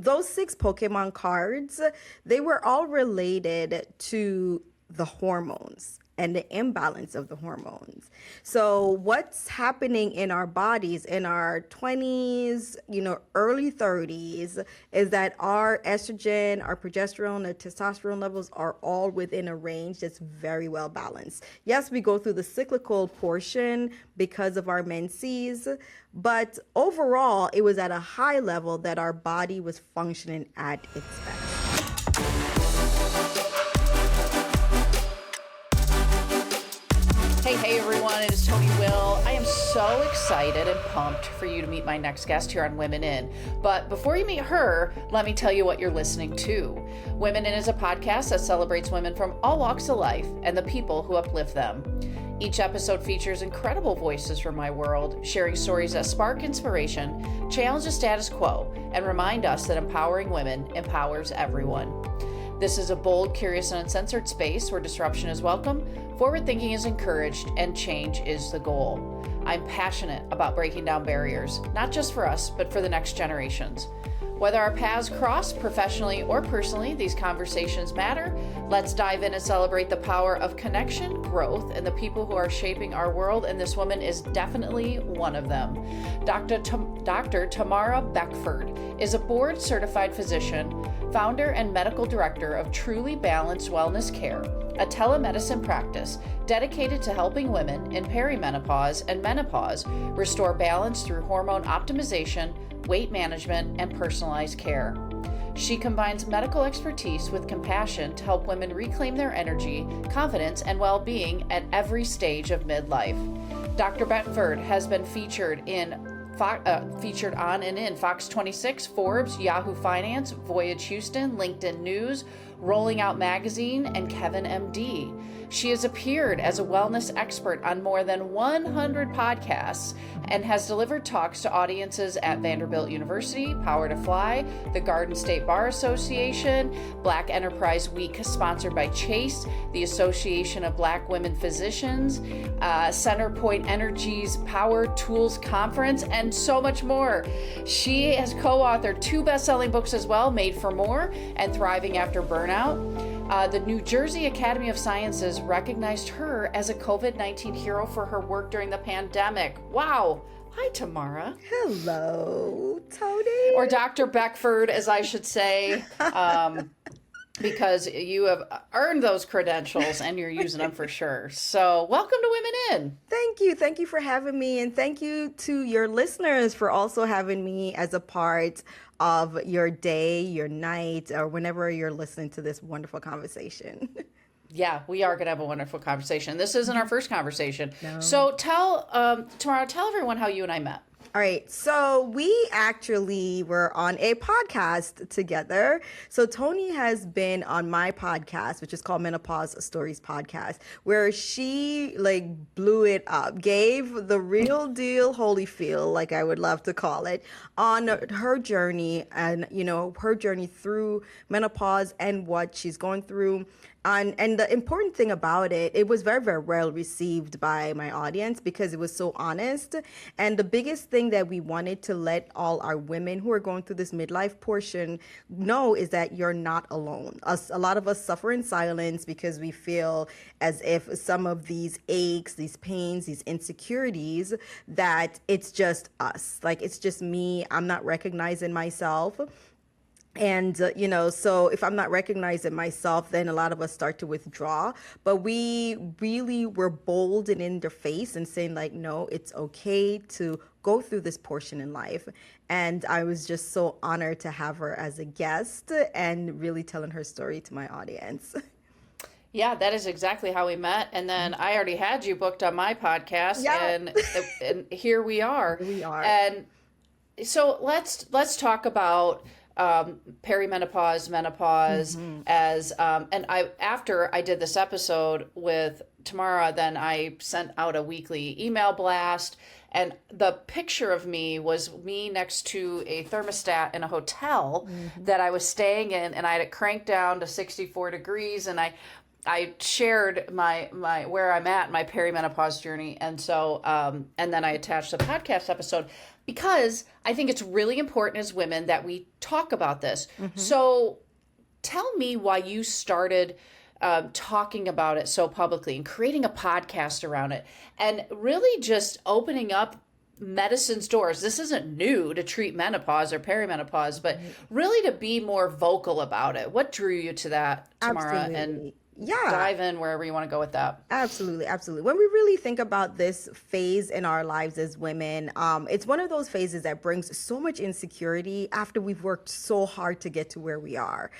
those 6 Pokemon cards, they were all related to the hormones and the imbalance of the hormones. So what's happening in our bodies in our 20s, early 30s, is that our estrogen, our progesterone, our testosterone levels are all within a range that's very well balanced. Yes, we go through the cyclical portion because of our menses, but overall, it was at a high level that our body was functioning at its best. Hey everyone, it is Tony Will. I am so excited and pumped for you to meet my next guest here on Women In. But before you meet her, let me tell you what you're listening to. Women In is a podcast that celebrates women from all walks of life and the people who uplift them. Each episode features incredible voices from my world, sharing stories that spark inspiration, challenge the status quo, and remind us that empowering women empowers everyone. This is a bold, curious, and uncensored space where disruption is welcome, forward thinking is encouraged, and change is the goal. I'm passionate about breaking down barriers, not just for us, but for the next generations. Whether our paths cross professionally or personally, these conversations matter. Let's dive in and celebrate the power of connection, growth, and the people who are shaping our world, and this woman is definitely one of them. Dr. Tamara Beckford is a board-certified physician, founder and medical director of Truly Balanced Wellness Care, a telemedicine practice dedicated to helping women in perimenopause and menopause restore balance through hormone optimization, weight management, and personalized care. She combines medical expertise with compassion to help women reclaim their energy, confidence, and well-being at every stage of midlife. Dr. Beckford has been featured on and in Fox 26, Forbes, Yahoo Finance, Voyage Houston, LinkedIn News, Rolling Out Magazine, and Kevin MD. She has appeared as a wellness expert on more than 100 podcasts and has delivered talks to audiences at Vanderbilt University, Power to Fly, the Garden State Bar Association, Black Enterprise Week sponsored by Chase, the Association of Black Women Physicians, Centerpoint Energy's Power Tools Conference, and so much more. She has co-authored 2 best-selling books as well, Made for More and Thriving After Burnout. The New Jersey Academy of Sciences recognized her as a COVID-19 hero for her work during the pandemic. Wow. Hi, Tamara. Hello, Tony. Or Dr. Beckford, as I should say, because you have earned those credentials and you're using them for sure. So welcome to Women In. Thank you. Thank you for having me. And thank you to your listeners for also having me as a part of your day, your night, or whenever you're listening to this wonderful conversation. Yeah, we are going to have a wonderful conversation. This isn't our first conversation. No. So Tamara, tell everyone how you and I met. All right. So we actually were on a podcast together. So Tony has been on my podcast, which is called Menopause Stories Podcast, where she blew it up, gave the real deal Holyfield, like I would love to call it, on her journey and, her journey through menopause and what she's going through. And the important thing about it, it was very, very well received by my audience because it was so honest. And the biggest thing that we wanted to let all our women who are going through this midlife portion know is that you're not alone. A lot of us suffer in silence because we feel as if some of these aches, these pains, these insecurities, that it's just us. Like, it's just me. I'm not recognizing myself. And, so if I'm not recognizing myself, then a lot of us start to withdraw. But we really were bold and in their face and saying no, it's okay to go through this portion in life. And I was just so honored to have her as a guest and really telling her story to my audience. Yeah, that is exactly how we met. And then I already had you booked on my podcast, yeah. and here we are. Here we are. And so let's talk about perimenopause, menopause, as and after I did this episode with Tamara, then I sent out a weekly email blast, and the picture of me was me next to a thermostat in a hotel that I was staying in, and I had it cranked down to 64 degrees, and I shared my where I'm at, my perimenopause journey, and so and then I attached the podcast episode. because I think it's really important as women that we talk about this. So tell me why you started talking about it so publicly and creating a podcast around it and really just opening up medicine's doors. This isn't new to treat menopause or perimenopause, but really to be more vocal about it. What drew you to that, Tamara? And Yeah. dive in wherever you want to go with that. Absolutely, absolutely. When we really think about this phase in our lives as women, it's one of those phases that brings so much insecurity after we've worked so hard to get to where we are.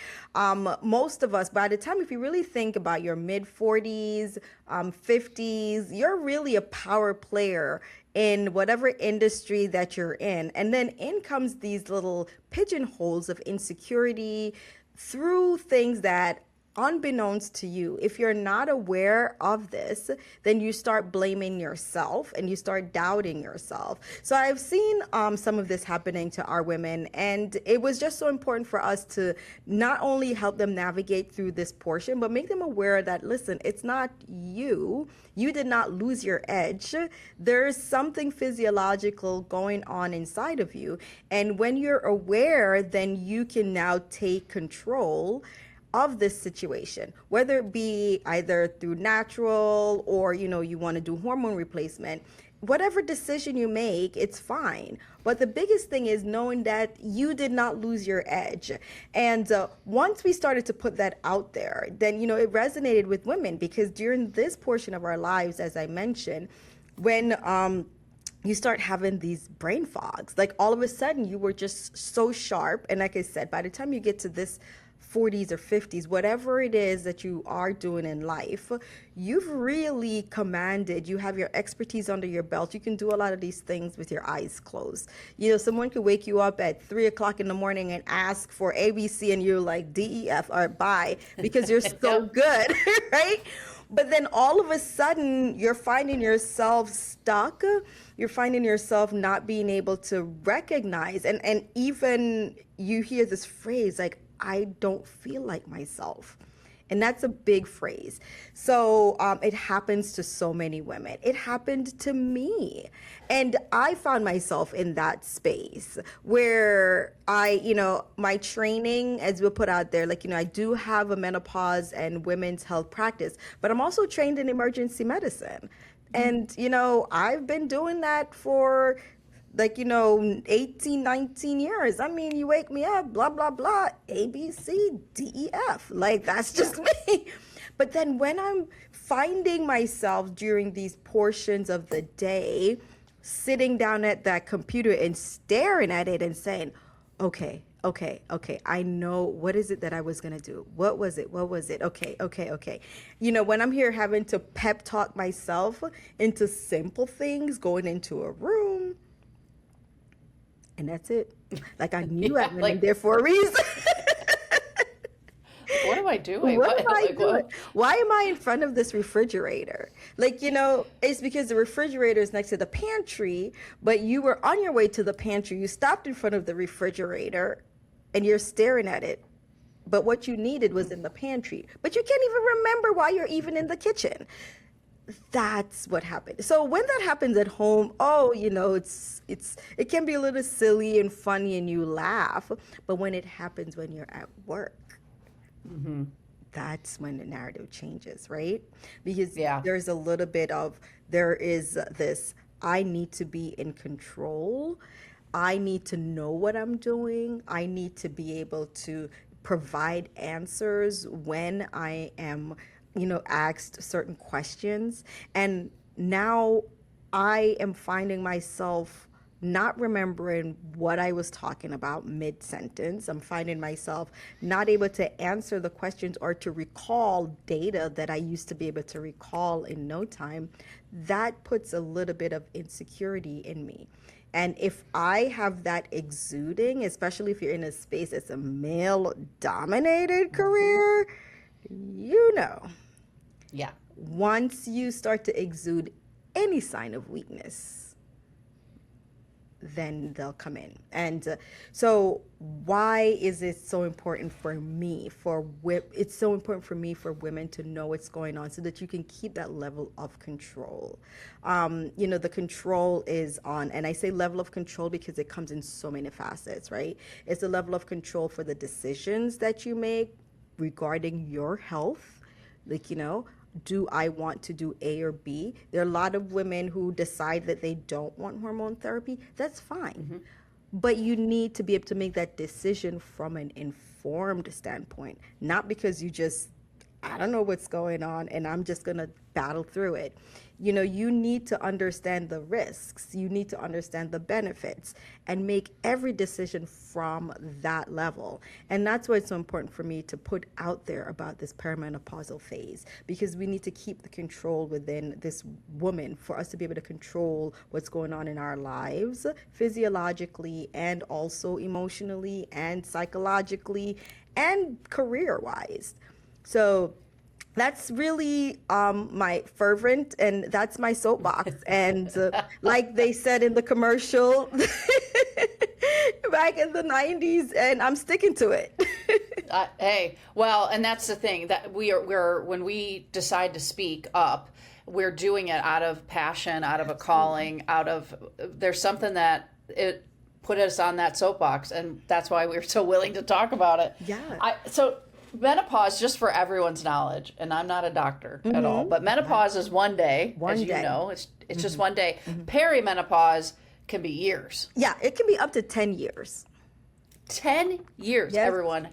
Most of us, by the time, if you really think about your mid 40s, 50s, you're really a power player in whatever industry that you're in. And then in comes these little pigeonholes of insecurity through things that, unbeknownst to you, if you're not aware of this, then you start blaming yourself and you start doubting yourself. So I've seen some of this happening to our women, and it was just so important for us to not only help them navigate through this portion, but make them aware that, listen, it's not you. You did not lose your edge. There's something physiological going on inside of you. And when you're aware, then you can now take control of this situation, whether it be either through natural or, you want to do hormone replacement. Whatever decision you make, it's fine. But the biggest thing is knowing that you did not lose your edge. And once we started to put that out there, then, it resonated with women, because during this portion of our lives, as I mentioned, when you start having these brain fogs, like all of a sudden you were just so sharp. And like I said, by the time you get to this 40s or 50s, whatever it is that you are doing in life, you've really commanded, you have your expertise under your belt. You can do a lot of these things with your eyes closed. Someone could wake you up at 3 o'clock in the morning and ask for ABC, and you're like, DEF, or bye, because you're so good, right? But then all of a sudden, you're finding yourself stuck. You're finding yourself not being able to recognize. And even you hear this phrase like, I don't feel like myself. And that's a big phrase. So it happens to so many women. It happened to me. And I found myself in that space where my training, as we'll put out there, I do have a menopause and women's health practice, but I'm also trained in emergency medicine. And, I've been doing that for 18, 19 years. I mean, you wake me up, blah, blah, blah, A, B, C, D, E, F. That's just me. But then when I'm finding myself during these portions of the day, sitting down at that computer and staring at it and saying, okay, I know, what is it that I was going to do? What was it? Okay. When I'm here having to pep talk myself into simple things, going into a room, and that's it. I knew I went in there for a reason. What am I doing? What am I doing? Why am I in front of this refrigerator? It's because the refrigerator is next to the pantry, but you were on your way to the pantry. You stopped in front of the refrigerator and you're staring at it. But what you needed was in the pantry. But you can't even remember why you're even in the kitchen. That's what happened. So when that happens at home, it can be a little silly and funny and you laugh. But when it happens when you're at work, that's when the narrative changes, right? Because there's a little bit of, there is this, I need to be in control. I need to know what I'm doing. I need to be able to provide answers when I am asked certain questions. And now I am finding myself not remembering what I was talking about mid-sentence. I'm finding myself not able to answer the questions or to recall data that I used to be able to recall in no time. That puts a little bit of insecurity in me. And if I have that exuding, especially if you're in a space that's a male-dominated career, Yeah. Once you start to exude any sign of weakness, then they'll come in. And so why is it so important for me, it's so important for me for women to know what's going on so that you can keep that level of control. The control is on, and I say level of control because it comes in so many facets, right? It's a level of control for the decisions that you make regarding your health. Like, do I want to do A or B? There are a lot of women who decide that they don't want hormone therapy. That's fine. Mm-hmm. But you need to be able to make that decision from an informed standpoint, not because I don't know what's going on and I'm just going to battle through it. You need to understand the risks. You need to understand the benefits and make every decision from that level. And that's why it's so important for me to put out there about this perimenopausal phase, because we need to keep the control within this woman for us to be able to control what's going on in our lives, physiologically and also emotionally and psychologically and career-wise. So that's really my fervent, and that's my soapbox. And like they said in the commercial back in the 90s, and I'm sticking to it. Hey, well, and that's the thing, that we're when we decide to speak up, we're doing it out of passion, out of a calling, there's something that it put us on that soapbox, and that's why we're so willing to talk about it. Yeah. So menopause, just for everyone's knowledge, and I'm not a doctor at all, but menopause is one day, you know, it's just one day. Perimenopause can be years. Yeah, it can be up to 10 years. 10 years, yes. Everyone.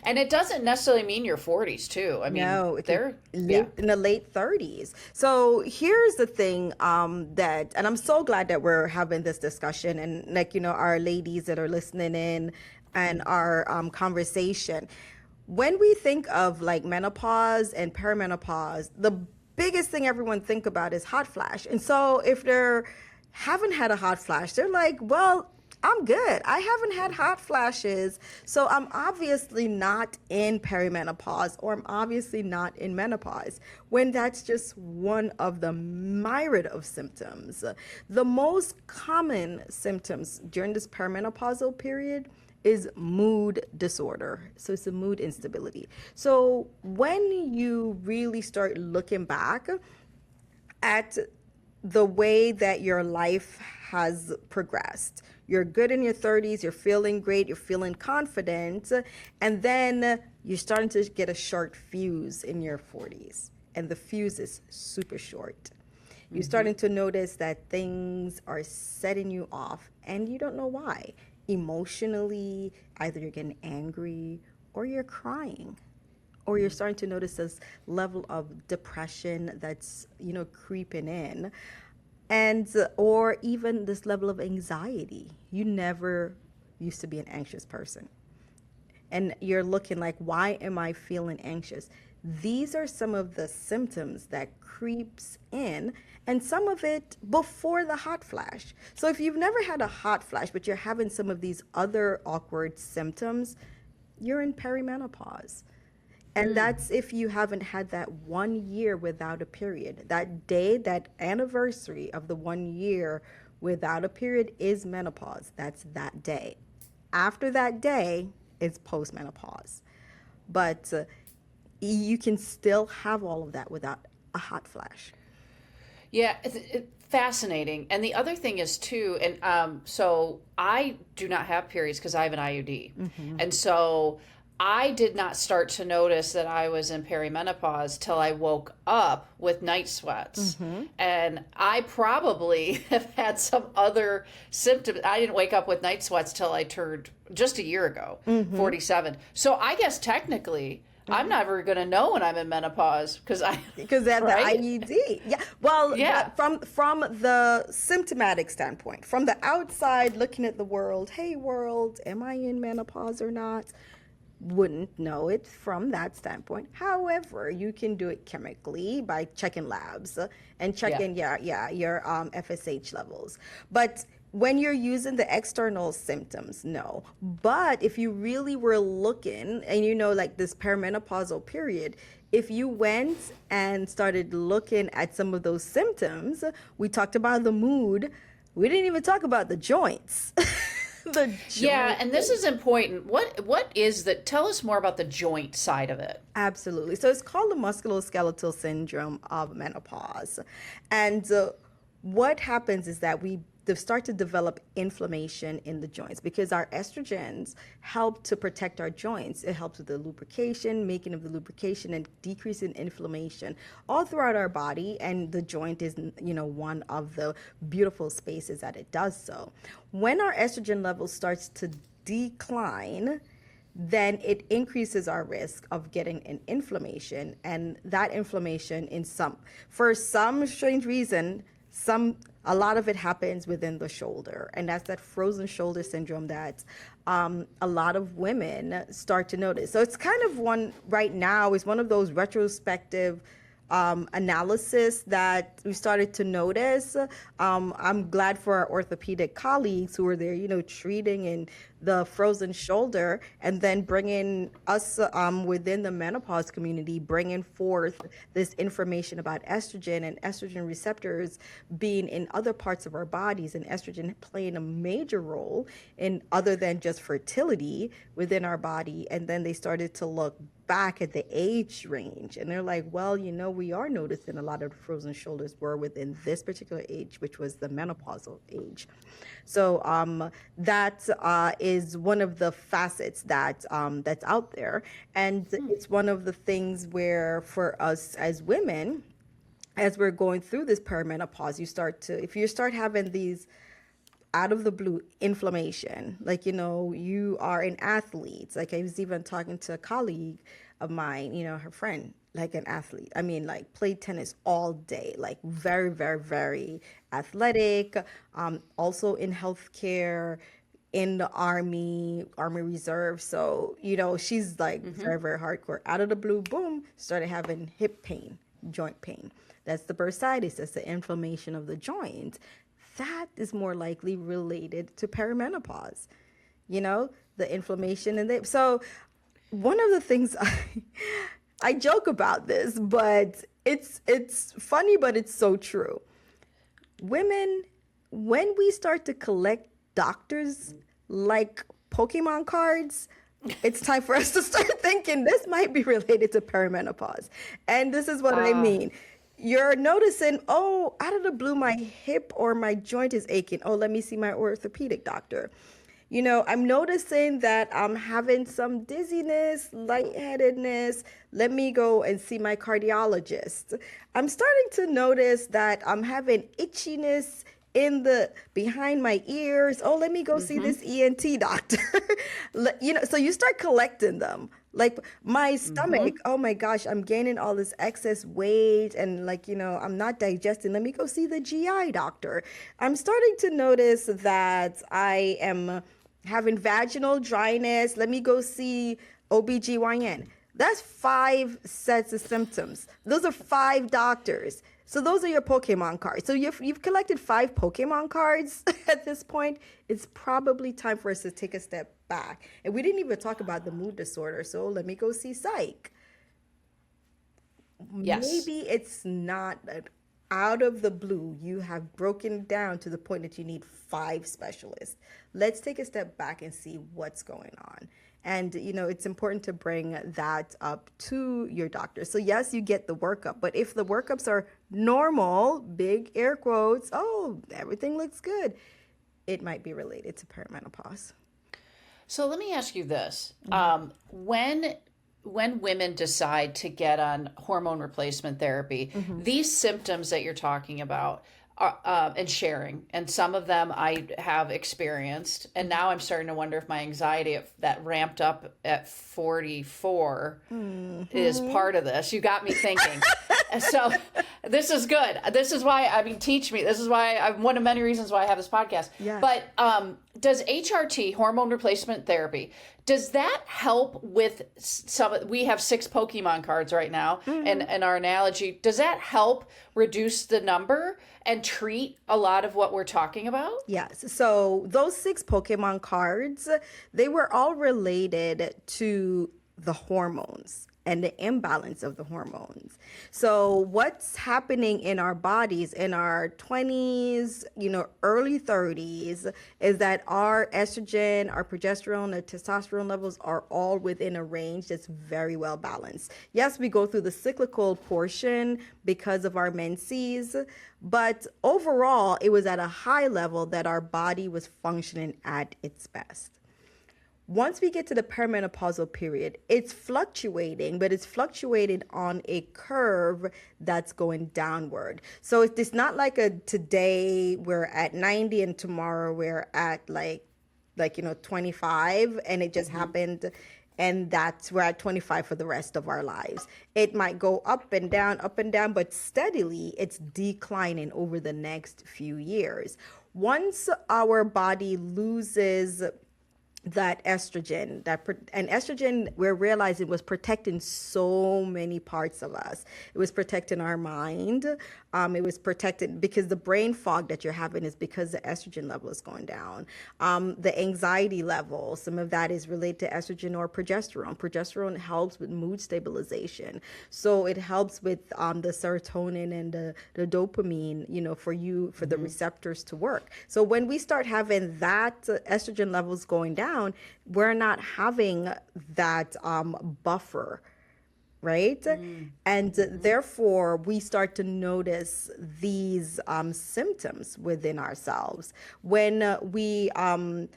And it doesn't necessarily mean your 40s too. I mean, no, they're in the late 30s. So here's the thing and I'm so glad that we're having this discussion, and our ladies that are listening in and our conversation. When we think of menopause and perimenopause, the biggest thing everyone think about is hot flash. And so if they haven't had a hot flash, they're like, well, I'm good. I haven't had hot flashes. So I'm obviously not in perimenopause, or I'm obviously not in menopause, when that's just one of the myriad of symptoms. The most common symptoms during this perimenopausal period is mood disorder. So it's a mood instability. So when you really start looking back at the way that your life has progressed, you're good in your 30s, you're feeling great, you're feeling confident, and then you're starting to get a short fuse in your 40s, and the fuse is super short. You're starting to notice that things are setting you off, and you don't know why. Emotionally, either you're getting angry or you're crying, or you're starting to notice this level of depression that's creeping in, and or even this level of anxiety. You never used to be an anxious person, and you're looking like, why am I feeling anxious? These are some of the symptoms that creeps in, and some of it before the hot flash. So if you've never had a hot flash, but you're having some of these other awkward symptoms, you're in perimenopause. And that's if you haven't had that 1 year without a period. That day, that anniversary of the 1 year without a period is menopause. That's that day. After that day, it's postmenopause. But you can still have all of that without a hot flash. Yeah, it's fascinating. And the other thing is too, and so I do not have periods because I have an IUD. And so I did not start to notice that I was in perimenopause till I woke up with night sweats. And I probably have had some other symptoms. I didn't wake up with night sweats till I turned just a year ago, 47. So I guess technically I'm never going to know when I'm in menopause because that's right? The IUD. Yeah. Well, from the symptomatic standpoint, from the outside looking at the world, hey world, am I in menopause or not? Wouldn't know it from that standpoint. However, you can do it chemically by checking labs and checking your FSH levels. But when you're using the external symptoms, no. But if you really were looking, and like this perimenopausal period, if you went and started looking at some of those symptoms, we talked about the mood, We didn't even talk about the joints. The joints. Yeah, and this is important. What is the, tell us more about the joint side of it. Absolutely. So it's called the musculoskeletal syndrome of menopause. And what happens is that we start to develop inflammation in the joints because our estrogens help to protect our joints. It helps with the lubrication, making of the lubrication, and decrease in inflammation all throughout our body. And the joint is, one of the beautiful spaces that it does so. When our estrogen level starts to decline, then it increases our risk of getting an inflammation. And that inflammation for some strange reason, a lot of it happens within the shoulder. And that's that frozen shoulder syndrome that a lot of women start to notice. So it's kind of right now is one of those retrospective analysis that we started to notice. I'm glad for our orthopedic colleagues who were there, treating in the frozen shoulder, and then bringing us within the menopause community, bringing forth this information about estrogen and estrogen receptors being in other parts of our bodies, and estrogen playing a major role in other than just fertility within our body. And then they started to look back at the age range, and they're like, well, we are noticing a lot of frozen shoulders were within this particular age, which was the menopausal age. So that is one of the facets that's out there, and it's one of the things where for us as women, as we're going through this perimenopause, if you start having these out of the blue inflammation, like, you are an athlete. Like, I was even talking to a colleague of mine, her friend, like an athlete. I mean, like, played tennis all day, like very, very, very athletic, also in healthcare, in the Army Reserve. So, she's like very, very hardcore. Out of the blue, boom, started having hip pain, joint pain. That's the bursitis. That's the inflammation of the joint. That is more likely related to perimenopause, the inflammation. And so one of the things I joke about this, but it's funny, but it's so true. Women, when we start to collect doctors like Pokemon cards, it's time for us to start thinking this might be related to perimenopause. And this is what I mean. You're noticing, out of the blue, my hip or my joint is aching. Oh, let me see my orthopedic doctor. I'm noticing that I'm having some dizziness, lightheadedness. Let me go and see my cardiologist. I'm starting to notice that I'm having itchiness behind my ears. Oh, let me go see this ENT doctor. So you start collecting them. Like my stomach, oh my gosh, I'm gaining all this excess weight, and I'm not digesting. Let me go see the GI doctor. I'm starting to notice that I am having vaginal dryness. Let me go see OBGYN. That's 5 sets of symptoms. Those are 5 doctors. So those are your Pokemon cards. So you've collected 5 Pokemon cards at this point. It's probably time for us to take a step back. And we didn't even talk about the mood disorder. So let me go see psych. Yes. Maybe it's not out of the blue. You have broken down to the point that you need 5 specialists. Let's take a step back and see what's going on. And, it's important to bring that up to your doctor. So yes, you get the workup, but if the workups are normal, big air quotes, everything looks good, it might be related to perimenopause. So let me ask you this. When women decide to get on hormone replacement therapy, these symptoms that you're talking about, and sharing, and some of them I have experienced, and now I'm starting to wonder if my anxiety that ramped up at 44 is part of this. You got me thinking. So this is good. This is why, teach me. This is why one of many reasons why I have this podcast. Yes. But does HRT, hormone replacement therapy, does that help with we have 6 Pokemon cards right now, and our analogy, does that help reduce the number and treat a lot of what we're talking about? Yes. So those 6 Pokemon cards, they were all related to the hormones and the imbalance of the hormones. So what's happening in our bodies in our 20s, early 30s, is that our estrogen, our progesterone, our testosterone levels are all within a range that's very well balanced. Yes, we go through the cyclical portion because of our menses, but overall, it was at a high level that our body was functioning at its best. Once we get to the perimenopausal period, it's fluctuating, but it's fluctuating on a curve that's going downward. So it's not like today we're at 90 and tomorrow we're at like 25, and it just happened, and we're at 25 for the rest of our lives. It might go up and down, but steadily it's declining over the next few years. Once our body loses that estrogen, and estrogen, we're realizing, was protecting so many parts of us. It was protecting our mind. It was protecting, because the brain fog that you're having is because the estrogen level is going down. The anxiety level, some of that is related to estrogen or progesterone. Progesterone helps with mood stabilization. So it helps with the serotonin and the dopamine, for the receptors to work. So when we start having that estrogen levels going down, we're not having that buffer, right? And therefore, we start to notice these symptoms within ourselves when and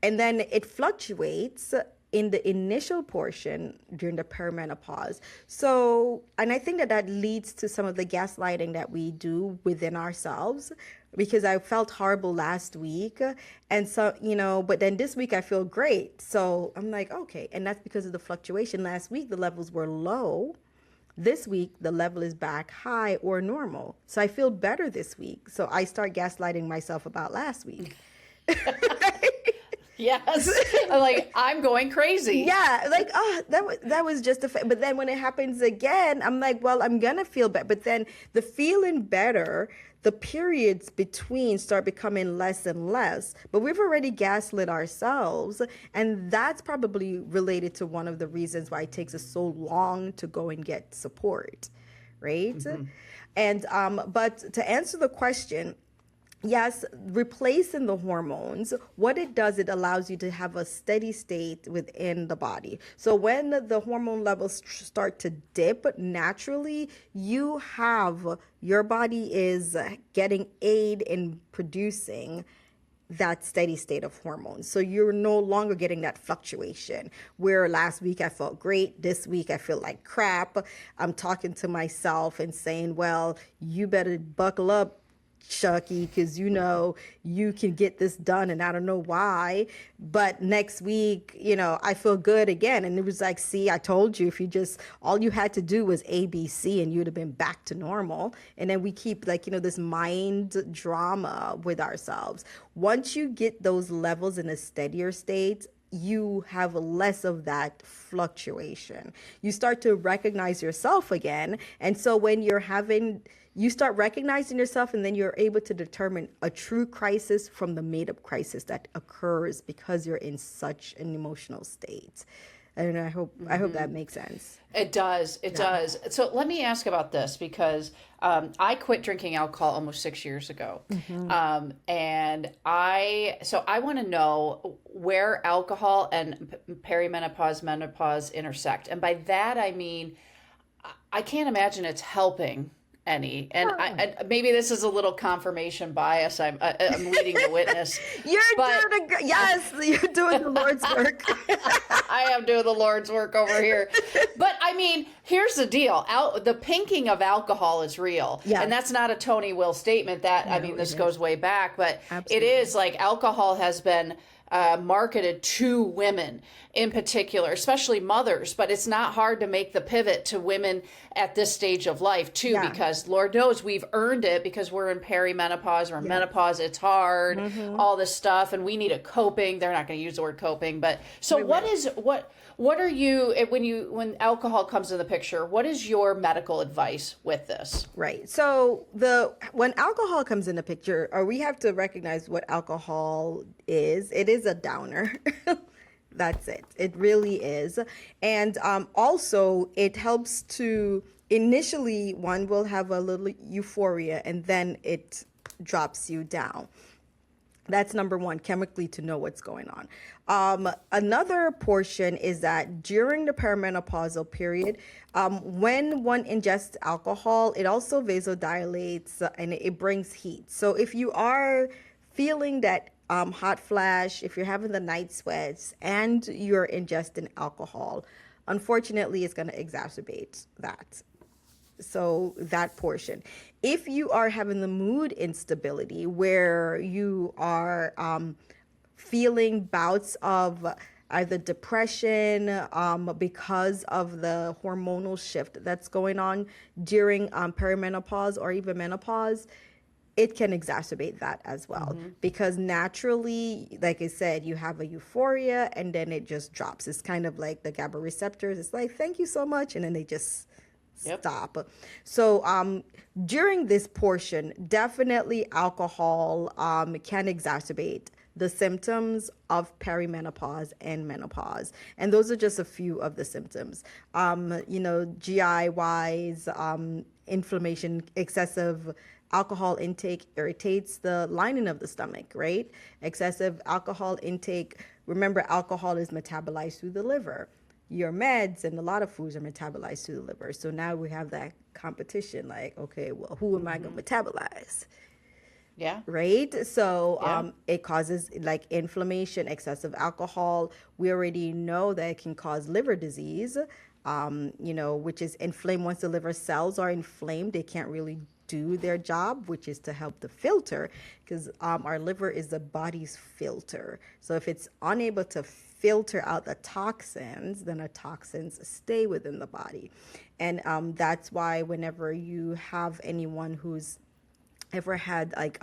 then it fluctuates in the initial portion during the perimenopause. So, and I think that leads to some of the gaslighting that we do within ourselves, because I felt horrible last week. And so, but then this week I feel great. So I'm like, okay. And that's because of the fluctuation. Last week, the levels were low. This week, the level is back high or normal. So I feel better this week. So I start gaslighting myself about last week. Yes. Like, I'm going crazy. Yeah. Like, that was just but then when it happens again, I'm like, well, I'm going to feel better. But then the feeling better, the periods between start becoming less and less. But we've already gaslit ourselves. And that's probably related to one of the reasons why it takes us so long to go and get support. Right. And, but to answer the question, yes, replacing the hormones, what it does, it allows you to have a steady state within the body. So when the hormone levels start to dip naturally, your body is getting aid in producing that steady state of hormones. So you're no longer getting that fluctuation where last week I felt great, this week I feel like crap. I'm talking to myself and saying, well, you better buckle up, Chucky, because you can get this done, and I don't know why. But next week, I feel good again. And it was like, see, I told you, all you had to do was ABC and you'd have been back to normal. And then we keep this mind drama with ourselves. Once you get those levels in a steadier state, you have less of that fluctuation. You start to recognize yourself again. And so when you start recognizing yourself, and then you're able to determine a true crisis from the made-up crisis that occurs because you're in such an emotional state. And I hope that makes sense. It does. It does. So let me ask about this, because I quit drinking alcohol almost 6 years ago. And I want to know where alcohol and perimenopause, menopause intersect. And by that, I mean, I can't imagine it's helping any. And I maybe this is a little confirmation bias. I'm leading the witness. You're doing the Lord's work. I am doing the Lord's work over here. But I mean, here's the deal. The pinking of alcohol is real. Yeah. And that's not a Tony Will statement. This goes way back. But Absolutely. It is like alcohol has been marketed to women in particular, especially mothers, but it's not hard to make the pivot to women at this stage of life too, because Lord knows we've earned it because we're in perimenopause or menopause. It's hard, all this stuff, and we need a coping. They're not going to use the word coping, but so what are you, when alcohol comes in the picture, what is your medical advice with this? Right. So when alcohol comes in the picture, we have to recognize what alcohol is. It is a downer. That's it. It really is. And also, it helps to initially, one will have a little euphoria and then it drops you down. That's number one, chemically to know what's going on. Another portion is that during the perimenopausal period, when one ingests alcohol, it also vasodilates and it brings heat. So if you are feeling that hot flash, if you're having the night sweats and you're ingesting alcohol, unfortunately, it's going to exacerbate that. So that portion. If you are having the mood instability where you are feeling bouts of either depression because of the hormonal shift that's going on during perimenopause or even menopause, it can exacerbate that as well. Because naturally, like I said, you have a euphoria and then it just drops. It's kind of like the GABA receptors. It's like, thank you so much. And then they just stop. So during this portion, definitely alcohol can exacerbate the symptoms of perimenopause and menopause. And those are just a few of the symptoms. GI wise, inflammation, excessive alcohol intake irritates the lining of the stomach, right? Excessive alcohol intake, remember, alcohol is metabolized through the liver. Your meds and a lot of foods are metabolized through the liver. So now we have that competition, like, okay, well, who am I going to metabolize? Yeah. Right? So it causes like inflammation, excessive alcohol. We already know that it can cause liver disease, which is inflamed. Once the liver cells are inflamed, they can't really do their job, which is to help the filter, because our liver is the body's filter. So if it's unable to filter out the toxins, then the toxins stay within the body. And that's why whenever you have anyone who's ever had like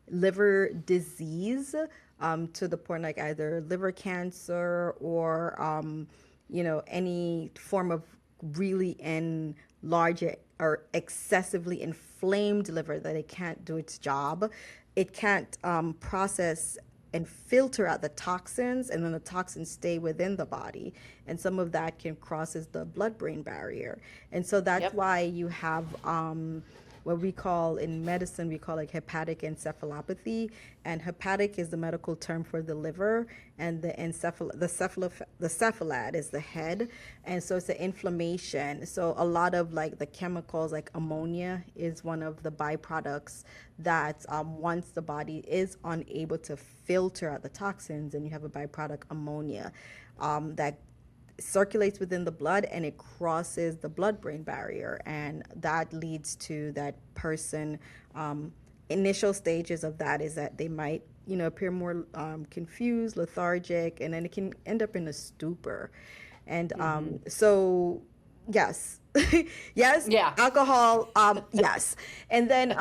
liver disease to the point like either liver cancer or any form of really enlarged or excessively inflamed liver that it can't do its job, it can't process and filter out the toxins, and then the toxins stay within the body, and some of that can crosses the blood-brain barrier. And so that's why you have what we call in medicine, we call like hepatic encephalopathy. And hepatic is the medical term for the liver, and the cephalad is the head. And so it's the inflammation. So a lot of like the chemicals, like ammonia is one of the byproducts that once the body is unable to filter out the toxins, and you have a byproduct ammonia that circulates within the blood and it crosses the blood-brain barrier, and that leads to that person initial stages of that is that they might appear more confused, lethargic, and then it can end up in a stupor. And so yes. Yes, alcohol, yes. And then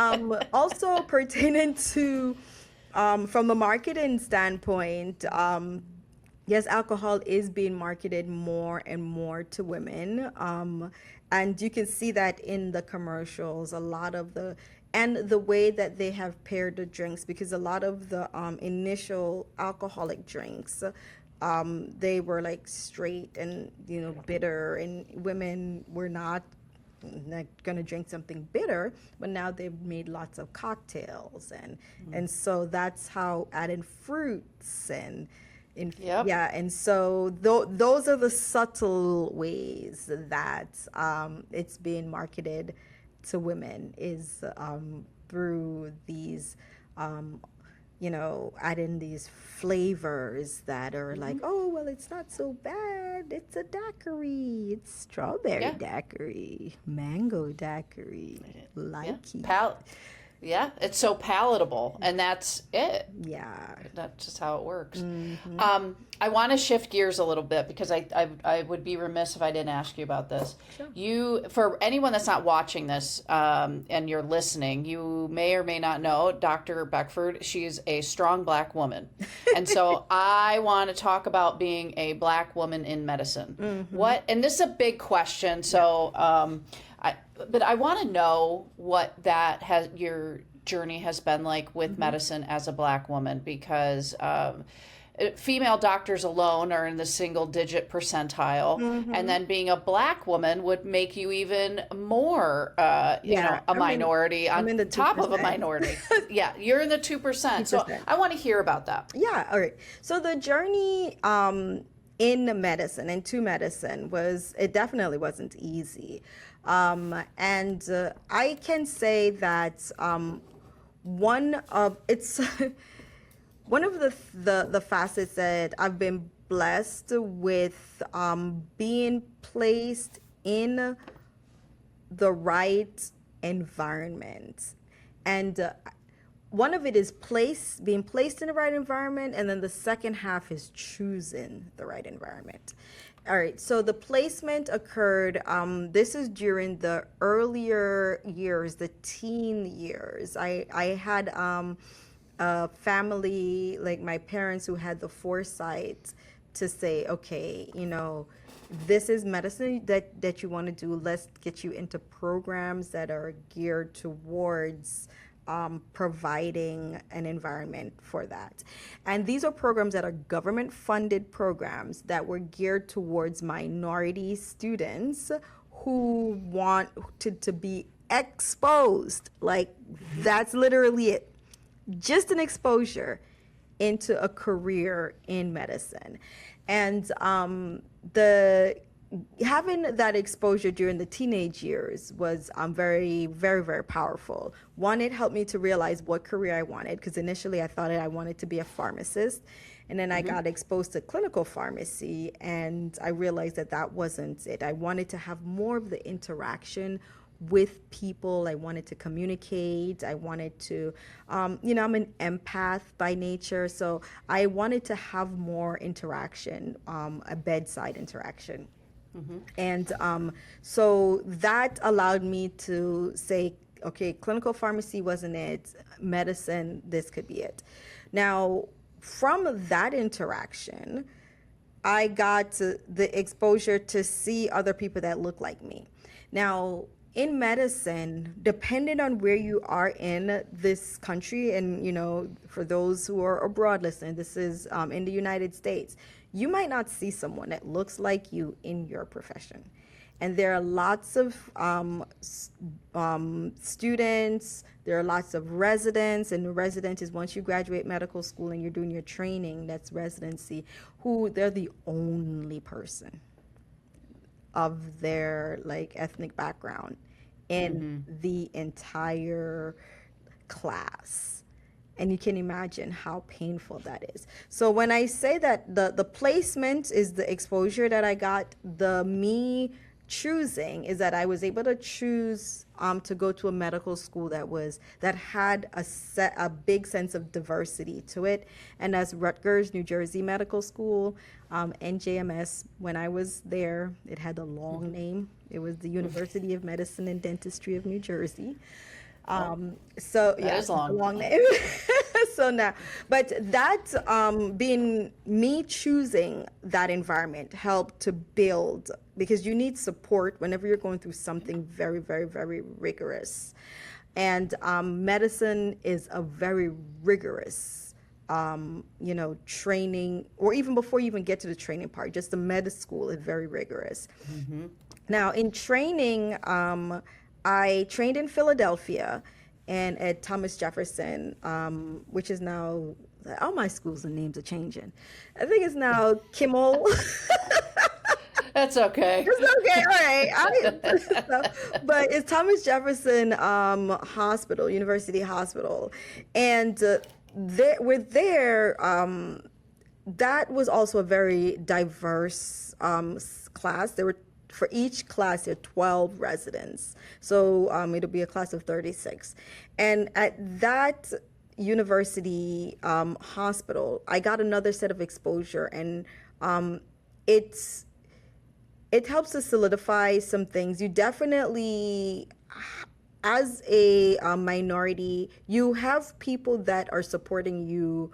also pertaining to from the marketing standpoint, yes, alcohol is being marketed more and more to women. And you can see that in the commercials, a lot of the way that they have paired the drinks, because a lot of the initial alcoholic drinks, they were like straight and, bitter, and women were not going to drink something bitter, but now they've made lots of cocktails. And so that's how adding fruits and and so those are the subtle ways that it's being marketed to women, is through these adding these flavors that are like, oh, well, it's not so bad, it's a daiquiri, it's strawberry daiquiri, mango daiquiri, lychee. It's so palatable, and that's it. Yeah. That's just how it works. I want to shift gears a little bit, because I would be remiss if I didn't ask you about this. Sure. For anyone that's not watching this and you're listening, you may or may not know Dr. Beckford. She's a strong Black woman. And so I want to talk about being a Black woman in medicine. And this is a big question, so but I want to know what your journey has been like with medicine as a Black woman, because female doctors alone are in the single digit percentile. Mm-hmm. And then being a Black woman would make you even more, a minority I'm on in the top of a 2%. minority. Yeah, you're in the 2%. So 2%. I want to hear about that. Yeah, all right. So the journey in medicine, into medicine, it definitely wasn't easy. And I can say that one of it's one of the facets that I've been blessed with being placed in the right environment. And one of it is being placed in the right environment, and then the second half is choosing the right environment. All right, so the placement occurred, this is during the earlier years, the teen years. I had a family, like my parents, who had the foresight to say, okay, this is medicine that you want to do. Let's get you into programs that are geared towards providing an environment for that. And these are programs that are government funded programs that were geared towards minority students who want to be exposed. Like, that's literally it. Just an exposure into a career in medicine. And the having that exposure during the teenage years was very, very, very powerful. One, it helped me to realize what career I wanted, because initially I thought I wanted to be a pharmacist. And then I got exposed to clinical pharmacy, and I realized that wasn't it. I wanted to have more of the interaction with people. I wanted to communicate. I wanted to, I'm an empath by nature, so I wanted to have more interaction, a bedside interaction. And so that allowed me to say, okay, clinical pharmacy wasn't it, medicine, this could be it. Now, from that interaction, I got the exposure to see other people that look like me. Now, in medicine, depending on where you are in this country, and for those who are abroad listening, this is in the United States, you might not see someone that looks like you in your profession. And there are lots of students, there are lots of residents, and the resident is once you graduate medical school and you're doing your training, that's residency, who they're the only person of their ethnic background in the entire class. And you can imagine how painful that is. So when I say that the placement is the exposure that I got, the me choosing is that I was able to choose to go to a medical school that had a big sense of diversity to it. And as Rutgers, New Jersey Medical School, NJMS, when I was there, it had a long name. It was the University of Medicine and Dentistry of New Jersey. So yeah, is long. A long name. So now, but that being me choosing that environment helped to build, because you need support whenever you're going through something very, very, very rigorous. And medicine is a very rigorous, training, or even before you even get to the training part, just the med school is very rigorous. Now, in training, I trained in Philadelphia and at Thomas Jefferson, which is now, all my schools and names are changing. I think it's now Kimmel. That's okay. It's okay, all right. But it's Thomas Jefferson Hospital, University Hospital. And that was also a very diverse class. For each class, there are 12 residents. So it'll be a class of 36. And at that university hospital, I got another set of exposure. And it helps to solidify some things. You definitely, as a minority, you have people that are supporting you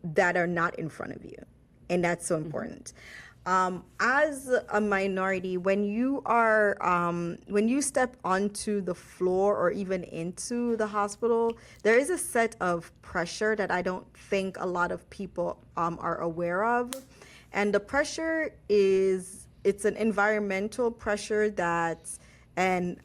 that are not in front of you. And that's so important. As a minority, when you step onto the floor or even into the hospital, there is a set of pressure that I don't think a lot of people are aware of. And the pressure it's an environmental pressure and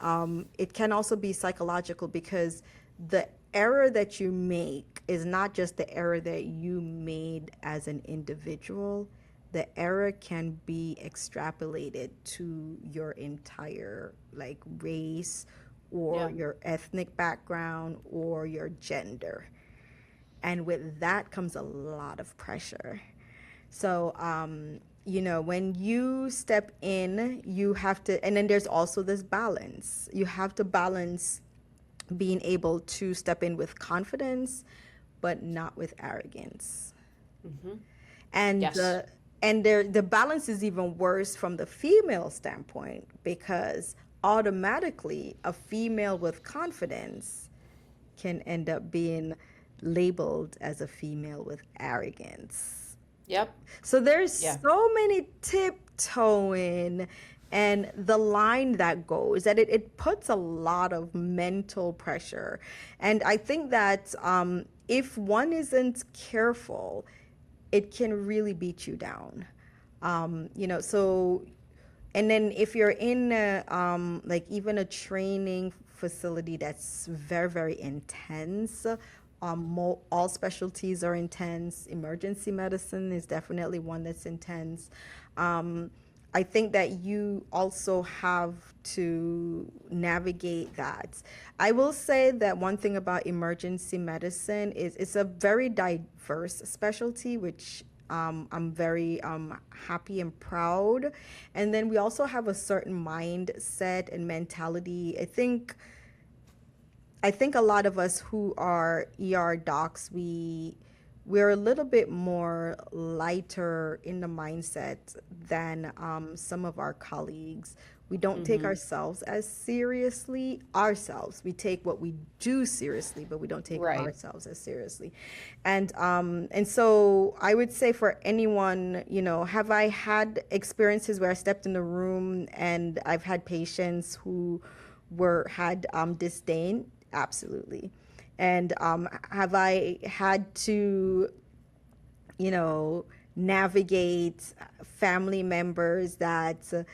it can also be psychological, because the error that you make is not just the error that you made as an individual. The error can be extrapolated to your entire like race or your ethnic background or your gender. And with that comes a lot of pressure. So, when you step in, you have to, and then there's also this balance. You have to balance being able to step in with confidence, but not with arrogance. And Yes. the balance is even worse from the female standpoint, because automatically a female with confidence can end up being labeled as a female with arrogance. Yep. So there's so many tiptoeing and the line that goes that it puts a lot of mental pressure. And I think that if one isn't careful, it can really beat you down. So, and then if you're in like even a training facility that's very, very intense, all specialties are intense. Emergency medicine is definitely one that's intense. I think that you also have to navigate that. I will say that one thing about emergency medicine is it's a very diverse specialty, which I'm very happy and proud. And then we also have a certain mindset and mentality. I think a lot of us who are ER docs, we're a little bit more lighter in the mindset than some of our colleagues. We don't take ourselves as seriously ourselves. We take what we do seriously, but we don't take ourselves as seriously. And so I would say for anyone, have I had experiences where I stepped in the room and I've had patients who had disdain? Absolutely. And have I had to, navigate family members that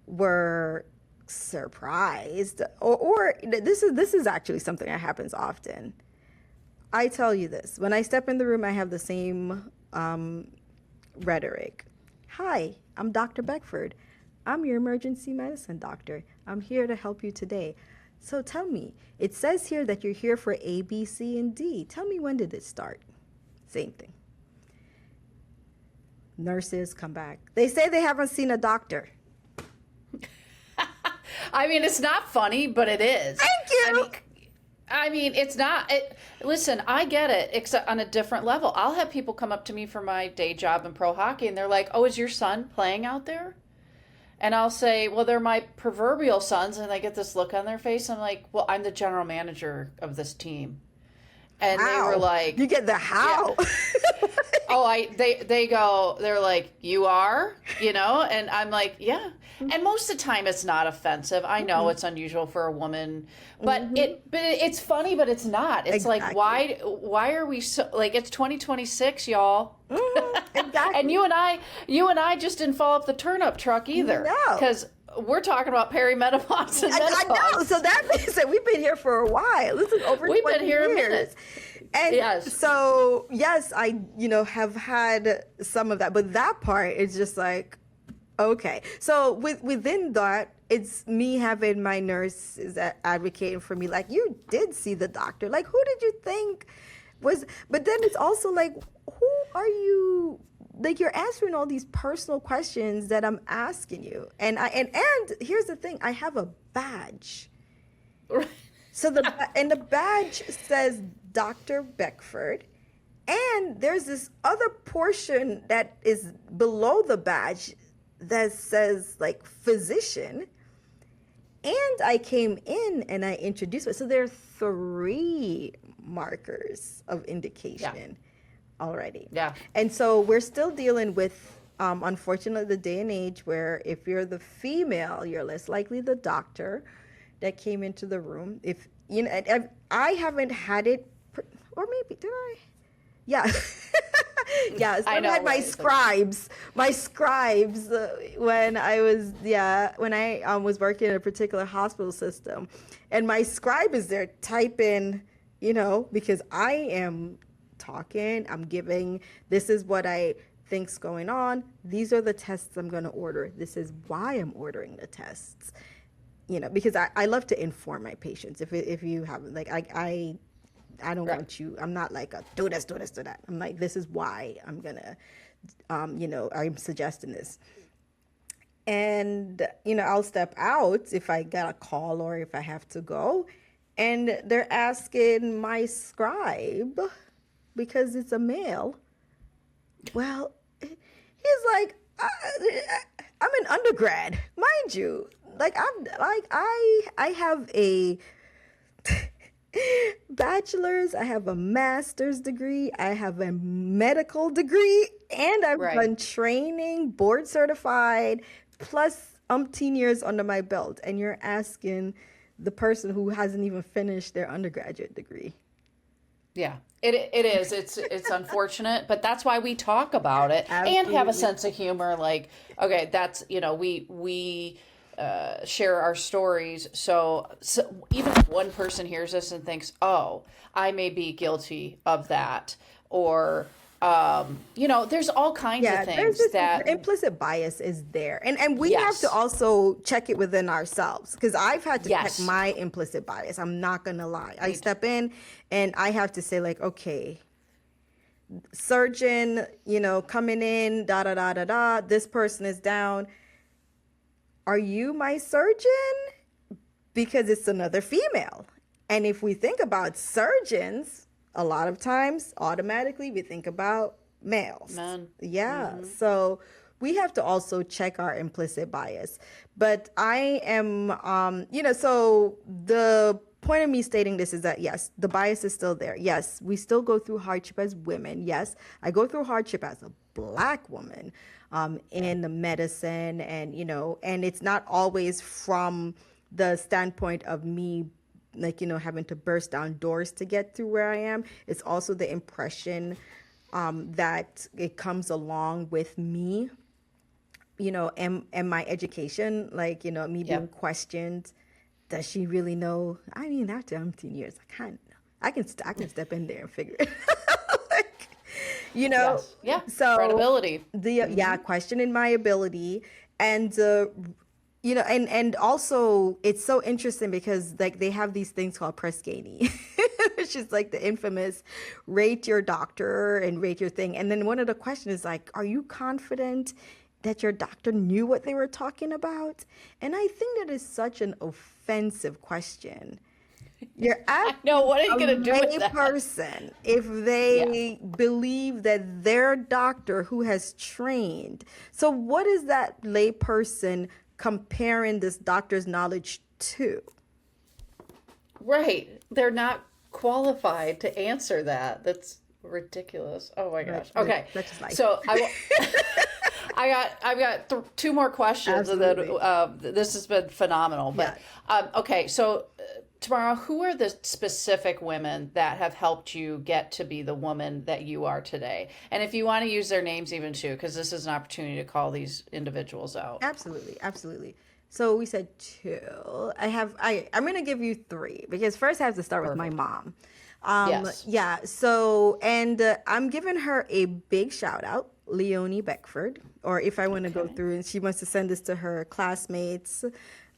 were surprised? Or this is actually something that happens often. I tell you this, when I step in the room, I have the same rhetoric. Hi, I'm Dr. Beckford. I'm your emergency medicine doctor. I'm here to help you today. So tell me, it says here that you're here for A, B, C, and D. Tell me, when did it start? Same thing. Nurses come back. They say they haven't seen a doctor. I mean, it's not funny, but it is. Thank you. I mean, it's not. Listen, I get it, except on a different level. I'll have people come up to me for my day job in pro hockey, and they're like, "Oh, is your son playing out there?" And I'll say, well, they're my proverbial sons. And they get this look on their face. I'm like, well, I'm the general manager of this team. And how? They were like, you get the how? Yeah. They're like, you are, and I'm like, yeah. And most of the time it's not offensive. I know it's unusual for a woman, but it's funny, but it's not. It's exactly. Like, why are we so, like, it's 2026, y'all. Exactly. And you and I just didn't fall off the turnip truck either. No. Because we're talking about perimenopause and menopause. I know. So that means that we've been here for a while. This is over 20 years. We've been here a minute. And so, yes, I, have had some of that. But that part is just like, okay. So within that, it's me having my nurses advocating for me. Like, you did see the doctor. Like, who did you think was... But then it's also like, who are you... Like, you're answering all these personal questions that I'm asking you. And here's the thing. I have a badge. So the badge says Dr. Beckford. And there's this other portion that is below the badge that says, like, physician. And I came in and I introduced it. So there are 3 markers of indication already. Yeah. And so we're still dealing with unfortunately, the day and age where if you're the female, you're less likely the doctor that came into the room. If you know, I haven't had it, or maybe did I? Yeah. Yeah, so I I've know, had right? my scribes when I was, was working in a particular hospital system, and my scribe is there typing, because I am talking, I'm giving, this is what I think's going on. These are the tests I'm going to order. This is why I'm ordering the tests, because I love to inform my patients. If you haven't, like, I don't want you, I'm not like a do this, do this, do that. I'm like, this is why I'm gonna, I'm suggesting this. And, I'll step out if I get a call or if I have to go. And they're asking my scribe, because it's a male. Well, he's like, I'm an undergrad, mind you. Like, I have a bachelor's, I have a master's degree, I have a medical degree, and I've done training, board certified, plus umpteen years under my belt. And you're asking the person who hasn't even finished their undergraduate degree. Yeah, it is. It's unfortunate, but that's why we talk about it. Absolutely. And have a sense of humor. Like, okay, that's, we share our stories. So even if one person hears this and thinks, oh, I may be guilty of that, or there's all kinds of things that implicit bias is there, and we have to also check it within ourselves, because I've had to check my implicit bias. I'm not gonna lie. I step in and I have to say, like, okay, surgeon, coming in, da da da da da, this person is down. Are you my surgeon? Because it's another female. And if we think about surgeons, a lot of times automatically we think about males. Men. Yeah. Mm-hmm. So we have to also check our implicit bias. But I am, so the point of me stating this is that, yes, the bias is still there. Yes, we still go through hardship as women. Yes, I go through hardship as a Black woman in the medicine, and, and it's not always from the standpoint of me, like, having to burst down doors to get to where I am. It's also the impression that it comes along with me, and my education, like, me being questioned. Does she really know? I mean, after 17 years, I can step in there and figure it out. Like, Yes. Yeah. So credibility. Questioning my ability, and and also it's so interesting because, like, they have these things called Press Ganey, which is like the infamous rate your doctor and rate your thing. And then one of the questions is like, are you confident that your doctor knew what they were talking about? And I think that is such an offensive question. You're asking what are you going to do with that person if they believe that their doctor who has trained. So what is that lay person comparing this doctor's knowledge to? Right. They're not qualified to answer that. That's ridiculous. Oh my gosh. Okay. That's just life. So I've got two more questions. Absolutely. And then this has been phenomenal. But okay, so Tamara, who are the specific women that have helped you get to be the woman that you are today? And if you want to use their names even too, because this is an opportunity to call these individuals out. Absolutely. So we said two. I'm going to give you three, because first I have to start with my mom. Yes. Yeah. So, and I'm giving her a big shout out, Leonie Beckford, or if I want to go through and she wants to send this to her classmates,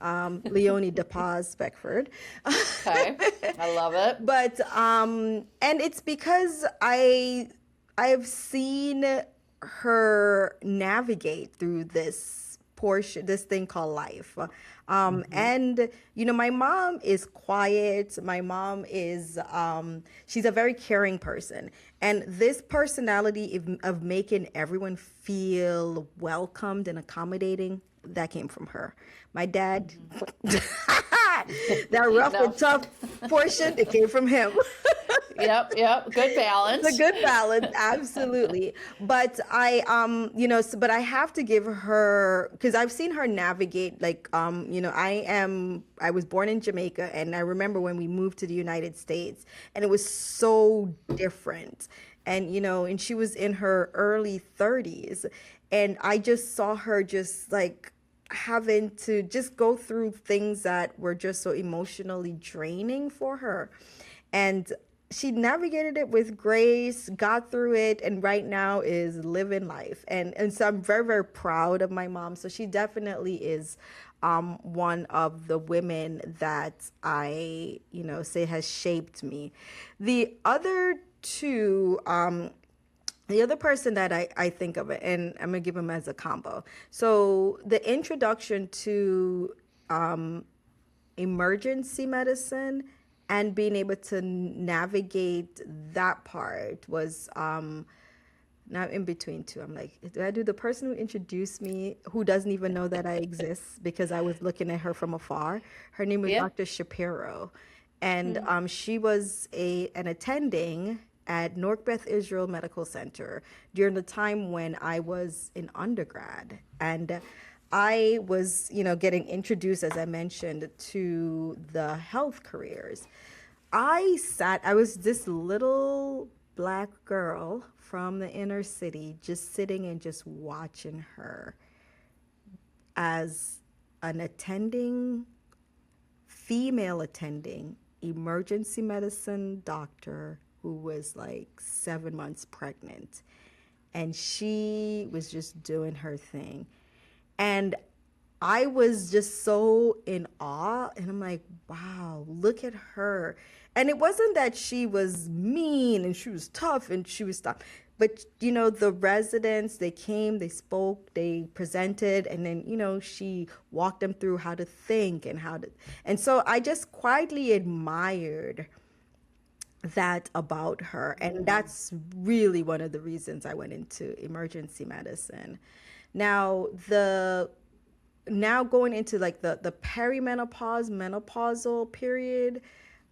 Leonie DePaz Beckford. Okay. I love it. But, and it's because I've seen her navigate through this thing called life. And, my mom is quiet. My mom is, she's a very caring person. And this personality of making everyone feel welcomed and accommodating, that came from her. My dad, That rough No. and tough portion, it came from him. Yep. Good It's a balance. good balance, absolutely. But but I have to give her, because I've seen her navigate, like, I was born in Jamaica, and I remember when we moved to the United States, and it was so different. And she was in her early 30s, and I just saw her just like having to just go through things that were just so emotionally draining for her. And she navigated it with grace, got through it, and right now is living life. And so I'm very, very proud of my mom. So she definitely is one of the women that I, say has shaped me. The other two, the other person that I think of, and I'm gonna give him as a combo. So the introduction to emergency medicine and being able to navigate that part was now in between two. I'm like, do I do the person who introduced me, who doesn't even know that I exist because I was looking at her from afar? Her name was Yeah. Dr. Shapiro, and she was an attending at North Beth Israel Medical Center during the time when I was in undergrad. And I was, getting introduced, as I mentioned, to the health careers. I was this little black girl from the inner city, just sitting and just watching her as an female attending emergency medicine doctor who was like 7 months pregnant. And she was just doing her thing. And I was just so in awe. And I'm like, wow, look at her. And it wasn't that she was mean and she was tough and she was tough. But, the residents, they came, they spoke, they presented, and then, she walked them through how to think and and so I just quietly admired that about her. And that's really one of the reasons I went into emergency medicine. Now, now going into like the perimenopause, menopausal period,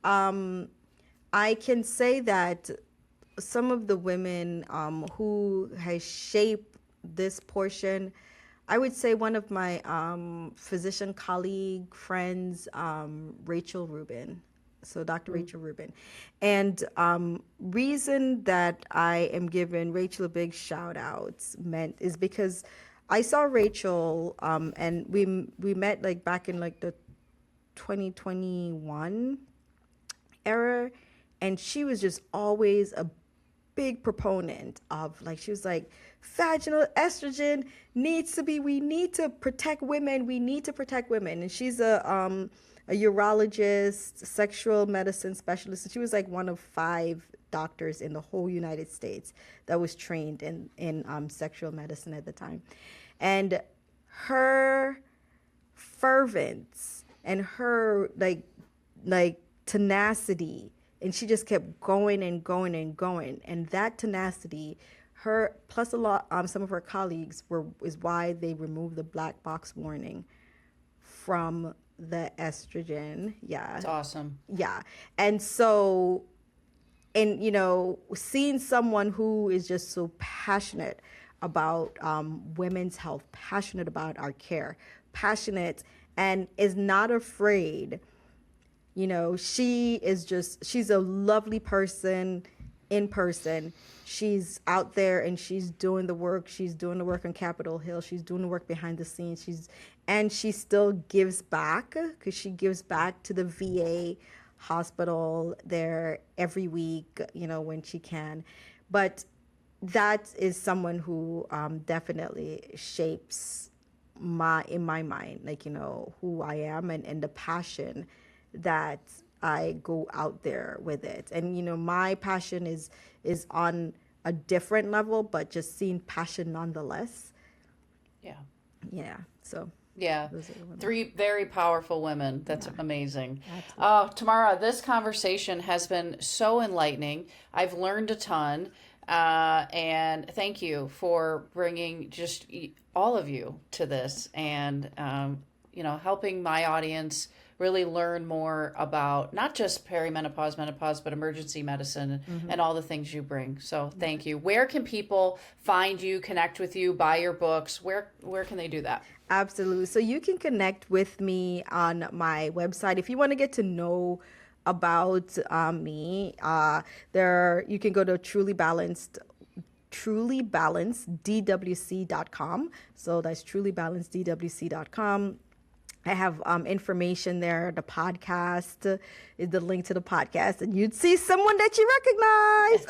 I can say that some of the women who has shaped this portion, I would say one of my physician colleague friends, Rachel Rubin. So Dr. Rachel Rubin. And reason that I am giving Rachel a big shout out is because I saw Rachel and we met like back in like the 2021 era, and she was just always a big proponent of, like, she was like, vaginal estrogen we need to protect women, and she's a urologist, sexual medicine specialist, and she was like one of 5 doctors in the whole United States that was trained in sexual medicine at the time. And her fervence and her like tenacity, and she just kept going and going and going, and that tenacity, her plus a lot some of her colleagues is why they removed the black box warning from the estrogen. Yeah, It's awesome. yeah. And so, and seeing someone who is just so passionate about women's health, passionate about our care, passionate, and is not afraid. She's a lovely person in person. She's out there and she's doing the work. She's doing the work on Capitol Hill. She's doing the work behind the scenes. And she still gives back, because she gives back to the VA hospital there every week, when she can. But that is someone who definitely shapes in my mind, like, who I am, and the passion that I go out there with it. And my passion is on a different level, but just seeing passion nonetheless. Yeah. Yeah. So Yeah. those are the women. 3 very powerful women. That's amazing. Absolutely. Tamara, this conversation has been so enlightening. I've learned a ton. And thank you for bringing just all of you to this and, helping my audience really learn more about not just perimenopause, menopause, but emergency medicine and all the things you bring. So thank you. Where can people find you, connect with you, buy your books? Where can they do that? Absolutely. So you can connect with me on my website if you want to get to know about me. There you can go to trulybalancedDWC.com. So that's trulybalancedDWC.com. I have information there. The podcast is the link to the podcast, and you'd see someone that you recognize.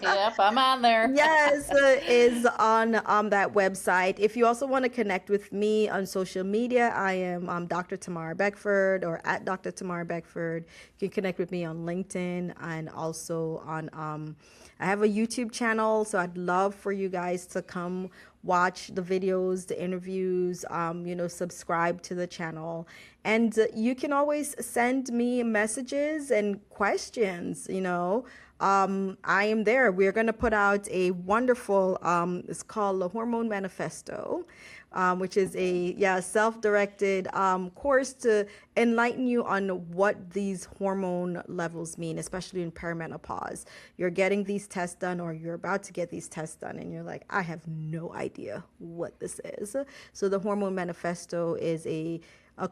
Yep, I'm on there. Yes, is on that website. If you also want to connect with me on social media, I am Dr. Tamara Beckford or at Dr. Tamara Beckford. You can connect with me on LinkedIn and also on. I have a YouTube channel, so I'd love for you guys to come watch the videos, the interviews, subscribe to the channel. And you can always send me messages and questions, I am there. We're going to put out a wonderful, it's called the Hormone Manifesto, which is a self-directed course to enlighten you on what these hormone levels mean, especially in perimenopause. You're getting these tests done or you're about to get these tests done and you're like, I have no idea what this is. So the Hormone Manifesto is a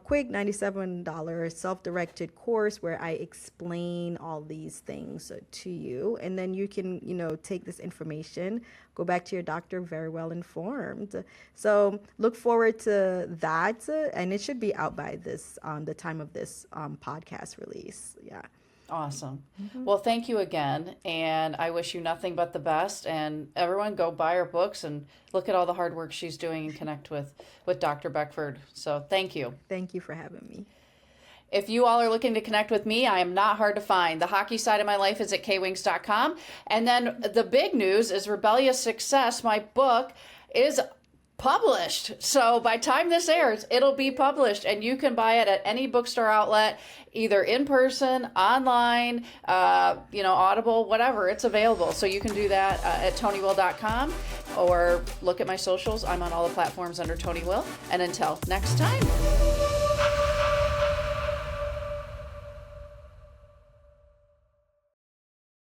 quick $97 self-directed course where I explain all these things to you. And then you can, take this information, go back to your doctor very well informed. So look forward to that. And it should be out by this, the time of this podcast release. Yeah. Awesome. Well, thank you again. And I wish you nothing but the best. And everyone go buy her books and look at all the hard work she's doing and connect with Dr. Beckford. So thank you. Thank you for having me. If you all are looking to connect with me, I am not hard to find. The hockey side of my life is at kwings.com. And then the big news is Rebellious Success. My book is published. So by time this airs, it'll be published and you can buy it at any bookstore outlet, either in person, online, Audible, whatever, it's available. So you can do that at TonyWill.com or look at my socials. I'm on all the platforms under Tony Will. And until next time.